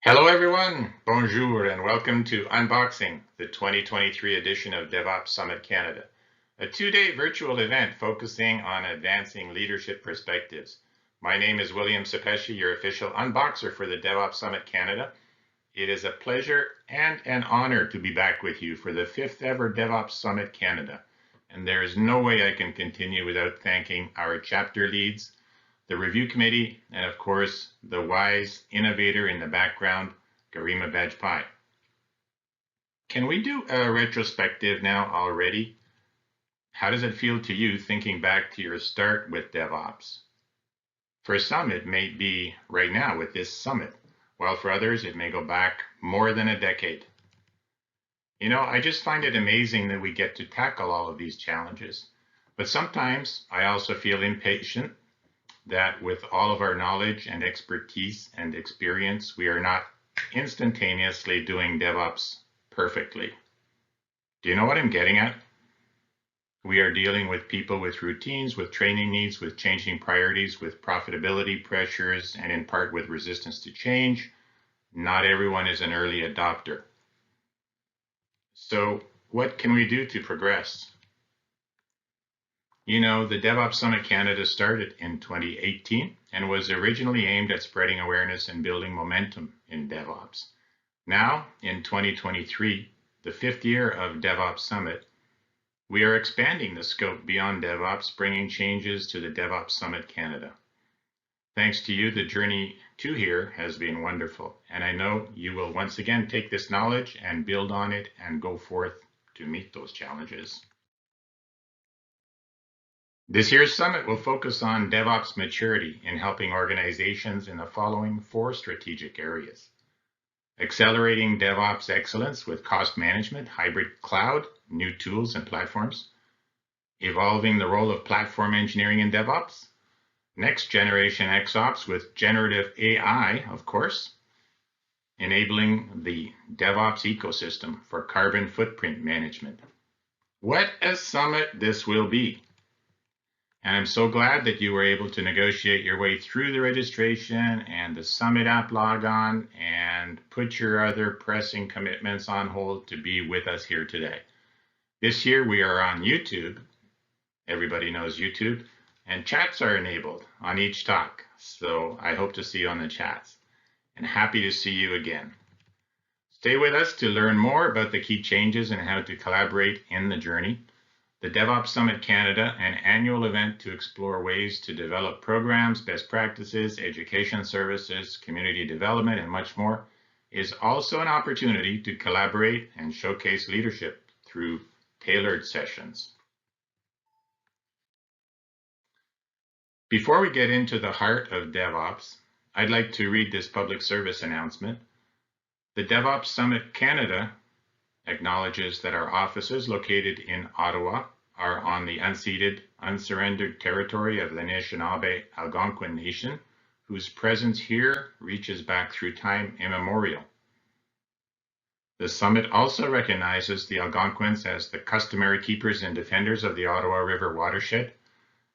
Hello everyone, bonjour, and welcome to Unboxing, the 2023 edition of DevOps Summit Canada, a two-day virtual event focusing on advancing leadership perspectives. My name is William Szepesi, your official unboxer for the DevOps Summit Canada. It is a pleasure and an honor to be back with you for the 5th ever DevOps Summit Canada, and there is no way I can continue without thanking our chapter leads, the review committee, and of course, the wise innovator in the background, Garima Bajpai. Can we do a retrospective now already? How does it feel to you thinking back to your start with DevOps? For some, it may be right now with this summit, while for others, it may go back more than a decade. You know, I just find it amazing that we get to tackle all of these challenges. But sometimes I also feel impatient that with all of our knowledge and expertise and experience, we are not instantaneously doing DevOps perfectly. Do you know what I'm getting at? We are dealing with people with routines, with training needs, with changing priorities, with profitability pressures, and in part with resistance to change. Not everyone is an early adopter. So what can we do to progress? You know, the DevOps Summit Canada started in 2018 and was originally aimed at spreading awareness and building momentum in DevOps. Now, in 2023, the 5th year of DevOps Summit, we are expanding the scope beyond DevOps, bringing changes to the DevOps Summit Canada. Thanks to you, the journey to here has been wonderful, and I know you will once again take this knowledge and build on it and go forth to meet those challenges. This year's summit will focus on DevOps maturity in helping organizations in the following 4 strategic areas: accelerating DevOps excellence with cost management, hybrid cloud, new tools and platforms; evolving the role of platform engineering in DevOps; next generation XOps with generative AI, of course; enabling the DevOps ecosystem for carbon footprint management. What a summit this will be! And I'm so glad that you were able to negotiate your way through the registration and the Summit app logon and put your other pressing commitments on hold to be with us here today. This year we are on YouTube. Everybody knows YouTube. And chats are enabled on each talk. So I hope to see you on the chats. And happy to see you again. Stay with us to learn more about the key changes and how to collaborate in the journey. The DevOps Summit Canada, an annual event to explore ways to develop programs, best practices, education services, community development, and much more, is also an opportunity to collaborate and showcase leadership through tailored sessions. Before we get into the heart of DevOps, I'd like to read this public service announcement. The DevOps Summit Canada acknowledges that our offices located in Ottawa are on the unceded, unsurrendered territory of the Anishinaabe Algonquin Nation, whose presence here reaches back through time immemorial. The summit also recognizes the Algonquins as the customary keepers and defenders of the Ottawa River watershed.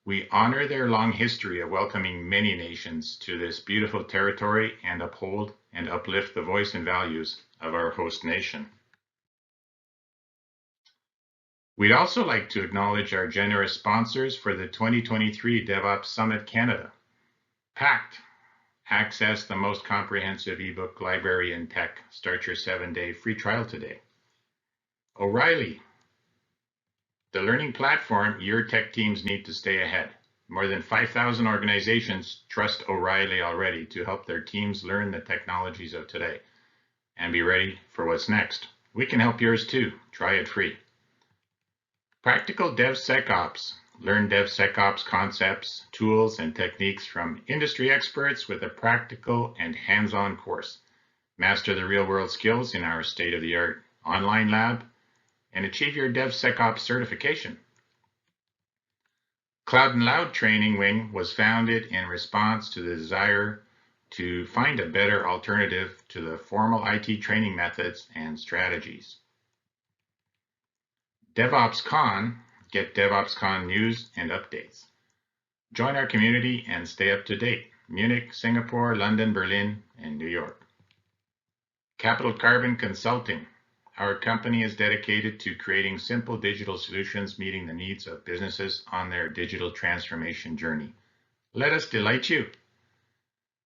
We honor their long history of welcoming many nations to this beautiful territory and uphold and uplift the voice and values of our host nation. We'd also like to acknowledge our generous sponsors for the 2023 DevOps Summit Canada. Pact. Access the most comprehensive ebook library in tech. Start your 7-day free trial today. O'Reilly. The learning platform your tech teams need to stay ahead. More than 5,000 organizations trust O'Reilly already to help their teams learn the technologies of today and be ready for what's next. We can help yours too. Try it free. Practical DevSecOps. Learn DevSecOps concepts, tools, and techniques from industry experts with a practical and hands-on course. Master the real-world skills in our state-of-the-art online lab and achieve your DevSecOps certification. Cloud and Loud Training Wing was founded in response to the desire to find a better alternative to the formal IT training methods and strategies. DevOps Con. Get DevOps Con news and updates. Join our community and stay up to date. Munich, Singapore, London, Berlin, and New York. Capital Carbon Consulting. Our company is dedicated to creating simple digital solutions meeting the needs of businesses on their digital transformation journey. Let us delight you.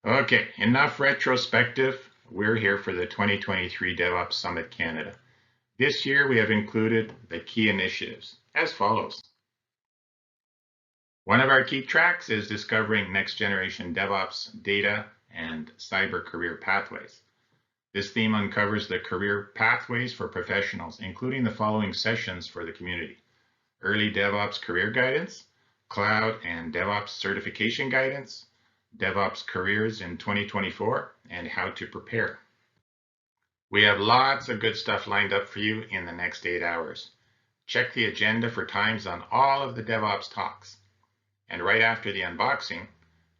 Okay, enough retrospective. We're here for the 2023 DevOps Summit Canada. This year we have included the key initiatives as follows. One of our key tracks is discovering next generation DevOps data and cyber career pathways. This theme uncovers the career pathways for professionals, including the following sessions for the community: early DevOps career guidance, cloud and DevOps certification guidance, DevOps careers in 2024, and how to prepare. We have lots of good stuff lined up for you in the next 8 hours. Check the agenda for times on all of the DevOps talks. And right after the unboxing,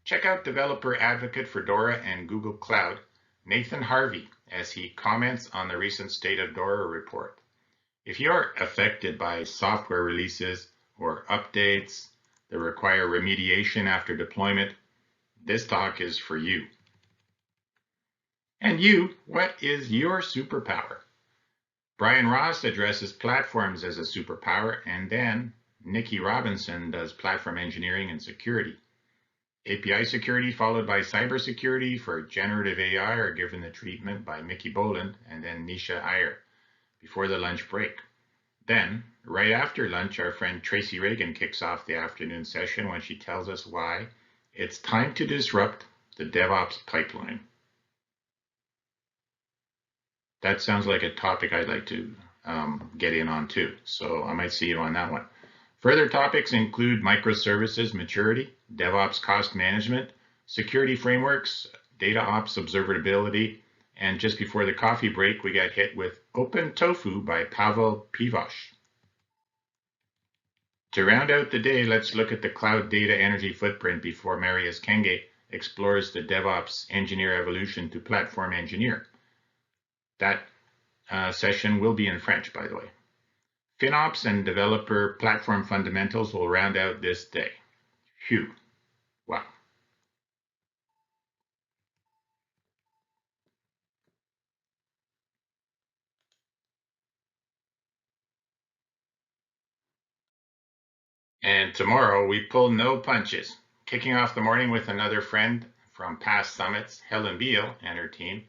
check out developer advocate for Dora and Google Cloud, Nathan Harvey, as he comments on the recent State of Dora report. If you're affected by software releases or updates that require remediation after deployment, this talk is for you. And you, what is your superpower? Brian Ross addresses platforms as a superpower, and then Nikki Robinson does platform engineering and security. API security followed by cybersecurity for generative AI are given the treatment by Mickey Boland and then Nisha Iyer before the lunch break. Then, right after lunch, our friend Tracy Reagan kicks off the afternoon session when she tells us why it's time to disrupt the DevOps pipeline. That sounds like a topic I'd like to get in on too, so I might see you on that one. Further topics include microservices maturity, DevOps cost management, security frameworks, data ops observability, and just before the coffee break, we got hit with Open Tofu by Pavel Pivosh. To round out the day, let's look at the cloud data energy footprint before Marius Kenge explores the DevOps engineer evolution to platform engineer. That session will be in French, by the way. FinOps and developer platform fundamentals will round out this day. Phew. Wow. And tomorrow we pull no punches. Kicking off the morning with another friend from past summits, Helen Beale and her team,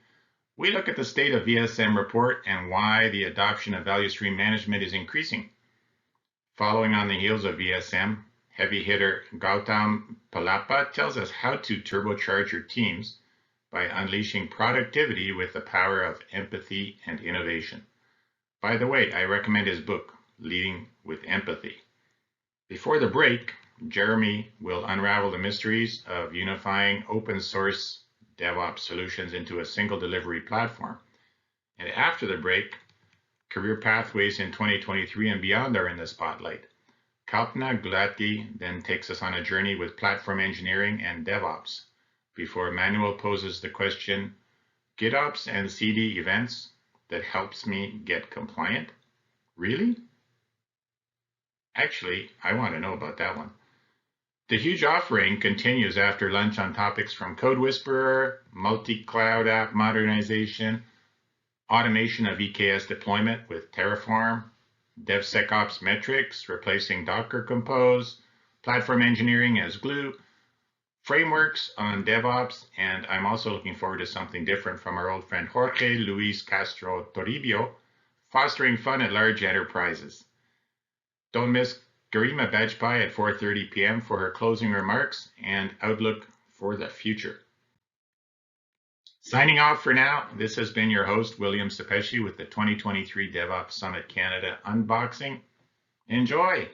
we look at the state of VSM report and why the adoption of value stream management is increasing. Following on the heels of VSM, heavy hitter Gautam Palapa tells us how to turbocharge your teams by unleashing productivity with the power of empathy and innovation. By the way, I recommend his book, Leading with Empathy. Before the break, Jeremy will unravel the mysteries of unifying open source DevOps solutions into a single delivery platform. And after the break, career pathways in 2023 and beyond are in the spotlight. Kalpana Gulati then takes us on a journey with platform engineering and DevOps before Manuel poses the question, GitOps and CD events that helps me get compliant? Really? Actually, I want to know about that one. The huge offering continues after lunch on topics from Code Whisperer, multi-cloud app modernization, automation of EKS deployment with Terraform, DevSecOps metrics replacing Docker Compose, platform engineering as glue, frameworks on DevOps, and I'm also looking forward to something different from our old friend Jorge Luis Castro Toribio, fostering fun at large enterprises. Don't miss Garima Bajpai at 4:30 p.m. for her closing remarks and outlook for the future. Signing off for now, this has been your host, William Szepesi, with the 2023 DevOps Summit Canada unboxing. Enjoy!